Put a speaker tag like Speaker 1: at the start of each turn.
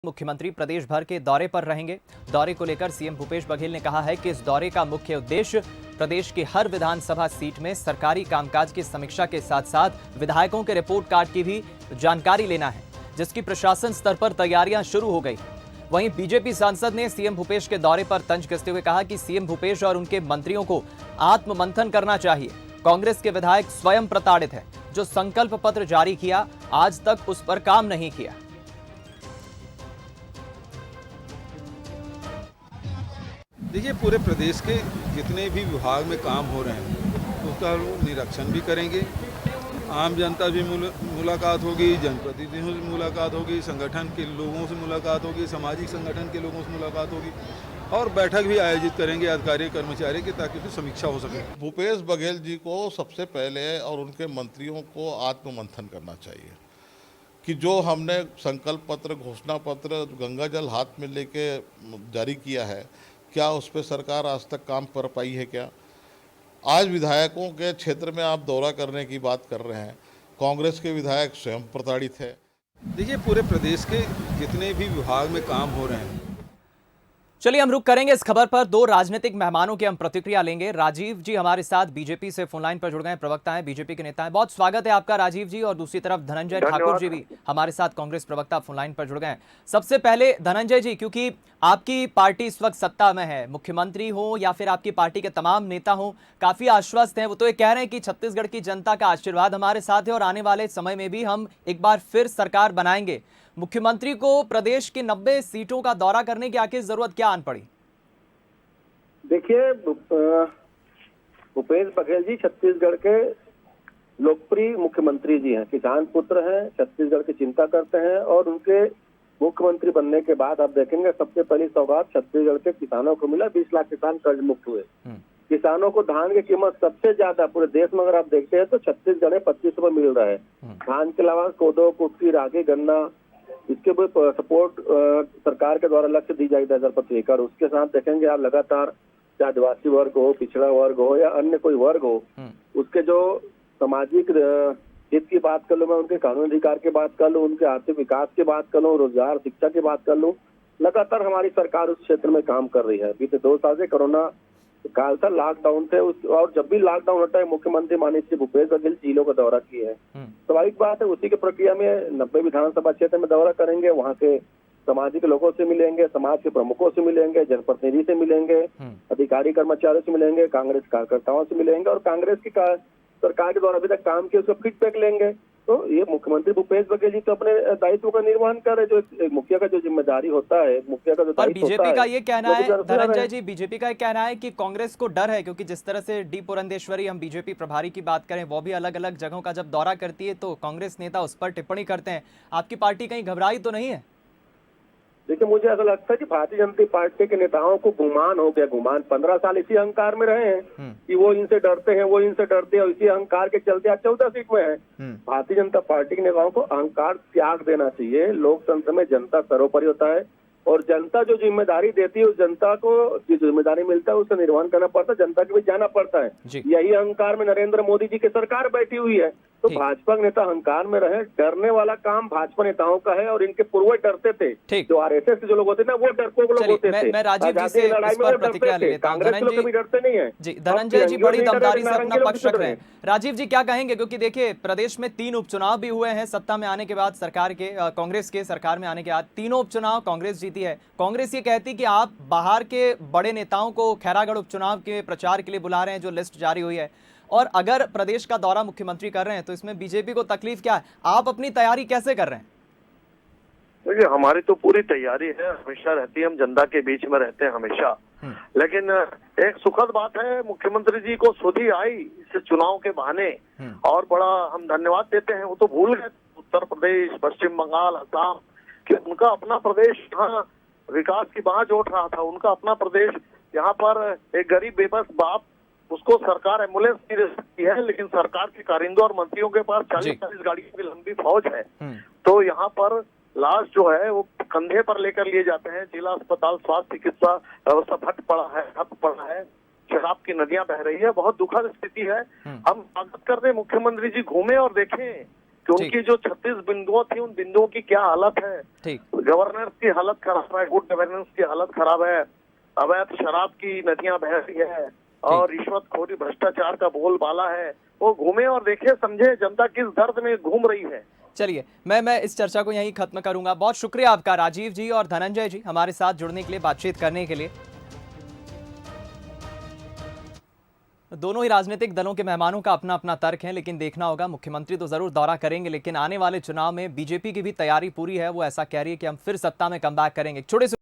Speaker 1: मुख्यमंत्री प्रदेश भर के दौरे पर रहेंगे। दौरे को लेकर सीएम भूपेश बघेल ने कहा है कि इस दौरे का मुख्य उद्देश्य प्रदेश की हर विधानसभा सीट में सरकारी कामकाज की समीक्षा के साथ साथ विधायकों के रिपोर्ट कार्ड की भी जानकारी लेना है, जिसकी प्रशासन स्तर पर तैयारियां शुरू हो गई। वहीं बीजेपी सांसद ने सीएम भूपेश के दौरे पर तंज कसते हुए कहा कि सीएम भूपेश और उनके मंत्रियों को आत्ममंथन करना चाहिए। कांग्रेस के विधायक स्वयं प्रताड़ित है, जो संकल्प पत्र जारी किया आज तक उस पर काम नहीं किया।
Speaker 2: देखिए, पूरे प्रदेश के जितने भी विभाग में काम हो रहे हैं उसका निरीक्षण भी करेंगे। आम जनता भी मुलाकात होगी, जनप्रतिनिधियों से मुलाकात होगी, संगठन के लोगों से मुलाकात होगी, सामाजिक संगठन के लोगों से मुलाकात होगी और बैठक भी आयोजित करेंगे अधिकारी कर्मचारी की, ताकि उसकी समीक्षा हो सके।
Speaker 3: भूपेश बघेल जी को सबसे पहले और उनके मंत्रियों को आत्ममंथन करना चाहिए कि जो हमने संकल्प पत्र, घोषणा पत्र गंगा जल हाथ में लेके जारी किया है, क्या उस पर सरकार आज तक काम कर पाई है? क्या आज विधायकों के क्षेत्र में आप दौरा करने की बात कर रहे हैं? कांग्रेस के विधायक स्वयं प्रताड़ित है।
Speaker 2: देखिए, पूरे प्रदेश के जितने भी विभाग में काम हो रहे हैं।
Speaker 1: चलिए हम रुक करेंगे इस खबर पर। दो राजनीतिक मेहमानों की हम प्रतिक्रिया लेंगे। राजीव जी हमारे साथ बीजेपी से फोन लाइन पर जुड़ गए, प्रवक्ता हैं, बीजेपी के नेता हैं। बहुत स्वागत है आपका राजीव जी। और दूसरी तरफ धनंजय ठाकुर जी भी हमारे साथ, कांग्रेस प्रवक्ता, फोन लाइन पर जुड़ गए। सबसे पहले धनंजय जी, क्योंकि आपकी पार्टी इस वक्त सत्ता में है, मुख्यमंत्री हो या फिर आपकी पार्टी के तमाम नेता हो, काफी आश्वस्त हैं। वो तो ये कह रहे हैं कि छत्तीसगढ़ की जनता का आशीर्वाद हमारे साथ है और आने वाले समय में भी हम एक बार फिर सरकार बनाएंगे। मुख्यमंत्री को प्रदेश की 90 सीटों का दौरा करने की आखिर जरूरत क्या आन पड़ी?
Speaker 4: देखिए, भूपेश बघेल जी छत्तीसगढ़ के लोकप्रिय मुख्यमंत्री जी हैं, किसान पुत्र हैं, छत्तीसगढ़ की चिंता करते हैं और उनके मुख्यमंत्री बनने के बाद आप देखेंगे सबसे पहली सौगात छत्तीसगढ़ के किसानों को मिला। 20 लाख किसान कर्ज मुक्त हुए। किसानों को धान की कीमत सबसे ज्यादा पूरे देश में अगर आप देखते हैं तो छत्तीसगढ़ में 25 रुपए मिल रहा है। धान के अलावा कोदो, कुटकी, रागी, गन्ना, इसके भी सपोर्ट सरकार के द्वारा लक्ष्य दी जाएगी 10,000 प्रति एकड़। उसके साथ देखेंगे आप लगातार, चाहे आदिवासी वर्ग हो, पिछड़ा वर्ग हो या अन्य कोई वर्ग हो, उसके जो सामाजिक हित की बात कर लूँ, मैं उनके कानूनी अधिकार की बात कर लूँ, उनके आर्थिक विकास की बात कर लूँ, रोजगार, शिक्षा की बात कर लूँ, लगातार हमारी सरकार उस क्षेत्र में काम कर रही है। बीते 2 साल से कोरोना काल था, लॉकडाउन थे, और जब भी लॉकडाउन होता है मुख्यमंत्री माननीय भूपेश बघेल जिलों का दौरा किए हैं। स्वाभाविक बात है, उसी की प्रक्रिया में 90 विधानसभा क्षेत्र में दौरा करेंगे। वहाँ के सामाजिक लोगों से मिलेंगे, समाज के प्रमुखों से मिलेंगे, जनप्रतिनिधि से मिलेंगे, अधिकारी कर्मचारियों से मिलेंगे, कांग्रेस कार्यकर्ताओं से मिलेंगे और कांग्रेस की सरकार के द्वारा अभी तक काम किया उसका फीडबैक लेंगे। तो ये मुख्यमंत्री भूपेश बघेल जी तो अपने दायित्व का निर्वहन कर रहे, जो एक मुखिया का जो जिम्मेदारी होता है, मुखिया का जो दायित्व होता है।
Speaker 1: बीजेपी का ये कहना है धनंजय जी, बीजेपी का ये कहना है कि कांग्रेस को डर है, क्योंकि जिस तरह से डी पुरंदेश्वरी, हम बीजेपी प्रभारी की बात करें, वो भी अलग अलग जगहों का जब दौरा करती है तो कांग्रेस नेता उस पर टिप्पणी करते हैं। आपकी पार्टी कहीं घबराई तो नहीं है?
Speaker 4: देखिए, मुझे ऐसा लगता है कि भारतीय जनता पार्टी के नेताओं को गुमान हो गया। गुमान 15 साल इसी अहंकार में रहे हैं कि वो इनसे डरते हैं, वो इनसे डरते हैं, और इसी अहंकार के चलते आज 14 सीट में है। भारतीय जनता पार्टी के नेताओं को अहंकार त्याग देना चाहिए। लोकतंत्र में जनता सर्वोपरि होता है और जनता जो जिम्मेदारी देती है उस जनता को जो जिम्मेदारी मिलता है उसका निर्वहन करना पड़ता है, जनता के बीच जाना पड़ता है। यही अहंकार में नरेंद्र मोदी जी की सरकार बैठी हुई है। तो भाजपा के नेता अहंकार में रहे, डरने वाला काम भाजपा नेताओं का है और इनके पूर्वज डरते थे। जो आरएसएस के जो लोग होते ना, वो डरपोक लोग होते थे।
Speaker 1: मैं राजीव जी से इस पर प्रतिक्रिया ले लेता हूं।
Speaker 4: कांग्रेस लोग कभी डरते नहीं है
Speaker 1: जी, धनंजय जी बड़ी दमदारी से अपना पक्ष रख रहे हैं। राजीव जी क्या कहेंगे, क्योंकि देखिए प्रदेश में 3 उपचुनाव भी हुए हैं सत्ता में आने के बाद, सरकार के कांग्रेस के सरकार में आने के बाद तीनों उपचुनाव कांग्रेस जीती है। कांग्रेस ये कहती कि आप बाहर के बड़े नेताओं को खैरागढ़ उपचुनाव के प्रचार के लिए बुला रहे हैं, जो लिस्ट जारी हुई है, और अगर प्रदेश का दौरा मुख्यमंत्री कर रहे हैं तो इसमें बीजेपी को तकलीफ क्या है? आप अपनी तैयारी कैसे कर रहे हैं?
Speaker 5: देखिए, हमारी तो पूरी तैयारी है, हमेशा रहती है, हम जनता के बीच में रहते हैं हमेशा। लेकिन एक सुखद बात है, मुख्यमंत्री जी को सुधि आई इस चुनाव के बहाने और बड़ा हम धन्यवाद देते हैं। वो तो भूल गए उत्तर प्रदेश, पश्चिम बंगाल, असम, कि उनका अपना प्रदेश यहाँ विकास की बांह जोड़ रहा था। उनका अपना प्रदेश, यहाँ पर एक गरीब बेबस बाप, उसको सरकार एम्बुलेंस नहीं दे सकती है, लेकिन सरकार के कारिंदों और मंत्रियों के पास 40-40 गाड़ियों की लंबी फौज है। तो यहाँ पर लाश जो है वो कंधे पर लेकर लिए जाते हैं। जिला अस्पताल स्वास्थ्य चिकित्सा व्यवस्था ठप पड़ा है, शराब की नदियां बह रही है, बहुत दुखद स्थिति है। हम स्वागत करते, मुख्यमंत्री जी घूमे और देखें कि उनकी जो 36 बिंदुओं थी, उन बिंदुओं की क्या हालत है।
Speaker 1: ठीक।
Speaker 5: गवर्नेंस की हालत खराब है, गुड गवर्नेंस की हालत खराब है, अवैध शराब की नदियां बह रही है और रिश्वतखोरी भ्रष्टाचार का बोलबाला है। वो घूमे और देखे समझे जनता किस दर्द में घूम रही है।
Speaker 1: चलिए, मैं इस चर्चा को यहीं खत्म करूंगा। बहुत शुक्रिया आपका राजीव जी और धनंजय जी हमारे साथ जुड़ने के लिए, बातचीत करने के लिए। दोनों ही राजनीतिक दलों के मेहमानों का अपना अपना तर्क है, लेकिन देखना होगा। मुख्यमंत्री तो जरूर दौरा करेंगे, लेकिन आने वाले चुनाव में बीजेपी की भी तैयारी पूरी है। वो ऐसा कह रही है कि हम फिर सत्ता में कमबैक करेंगे। छोटे से